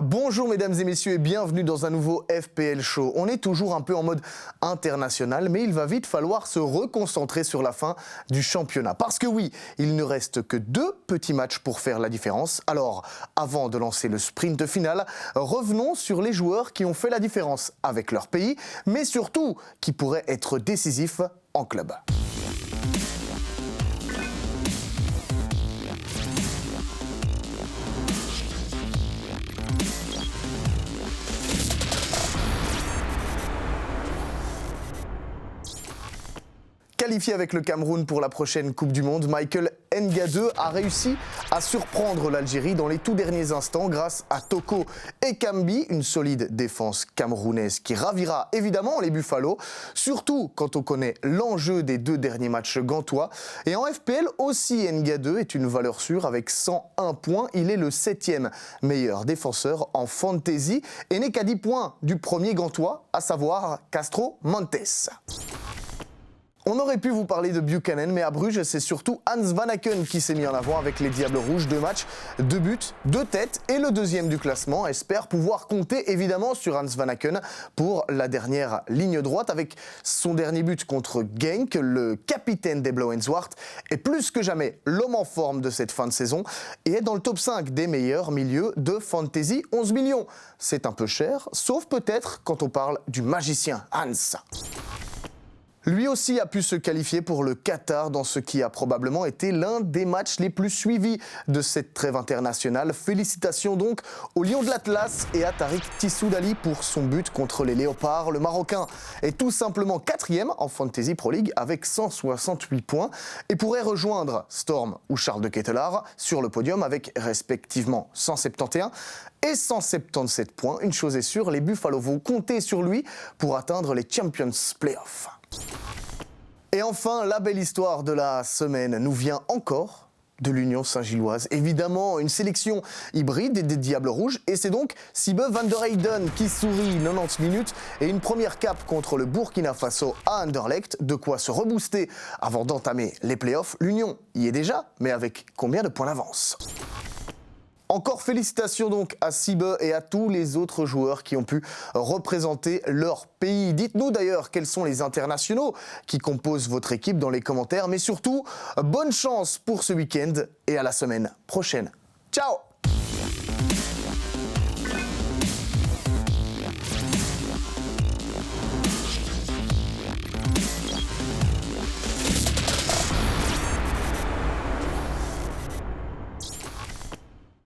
Bonjour mesdames et messieurs et bienvenue dans un nouveau FPL Show. On est toujours un peu en mode international, mais il va vite falloir se reconcentrer sur la fin du championnat. Parce que oui, il ne reste que 2 petits matchs pour faire la différence. Alors, avant de lancer le sprint final, revenons sur les joueurs qui ont fait la différence avec leur pays, mais surtout qui pourraient être décisifs en club. Qualifié avec le Cameroun pour la prochaine Coupe du Monde, Michael Ngade a réussi à surprendre l'Algérie dans les tout derniers instants grâce à Toko Ekambi, une solide défense camerounaise qui ravira évidemment les Buffalo, surtout quand on connaît l'enjeu des 2 derniers matchs gantois. Et en FPL aussi, Ngade est une valeur sûre avec 101 points. Il est le 7e meilleur défenseur en fantasy et n'est qu'à 10 points du premier gantois, à savoir Castro Montes. On aurait pu vous parler de Buchanan, mais à Bruges, c'est surtout Hans Vanaken qui s'est mis en avant avec les Diables Rouges. 2 matchs, 2 buts, 2 têtes et le 2e du classement. Espère pouvoir compter évidemment sur Hans Vanaken pour la dernière ligne droite. Avec son dernier but contre Genk, le capitaine des Blauenzwart est plus que jamais l'homme en forme de cette fin de saison et est dans le top 5 des meilleurs milieux de fantasy. 11 millions, c'est un peu cher, sauf peut-être quand on parle du magicien Hans. Lui aussi a pu se qualifier pour le Qatar dans ce qui a probablement été l'un des matchs les plus suivis de cette trêve internationale. Félicitations donc au Lion de l'Atlas et à Tariq Tissoudali pour son but contre les Léopards. Le Marocain est tout simplement 4e en Fantasy Pro League avec 168 points et pourrait rejoindre Storm ou Charles de Ketelaar sur le podium avec respectivement 171 et 177 points. Une chose est sûre, les Buffalo vont compter sur lui pour atteindre les Champions Playoffs. Et enfin, la belle histoire de la semaine nous vient encore de l'Union Saint-Gilloise. Évidemment, une sélection hybride des Diables Rouges. Et c'est donc Sibe van der Heyden qui sourit 90 minutes et une première cape contre le Burkina Faso à Anderlecht. De quoi se rebooster avant d'entamer les playoffs. L'Union y est déjà, mais avec combien de points d'avance ? Encore félicitations donc à Sibe et à tous les autres joueurs qui ont pu représenter leur pays. Dites-nous d'ailleurs quels sont les internationaux qui composent votre équipe dans les commentaires. Mais surtout, bonne chance pour ce week-end et à la semaine prochaine. Ciao !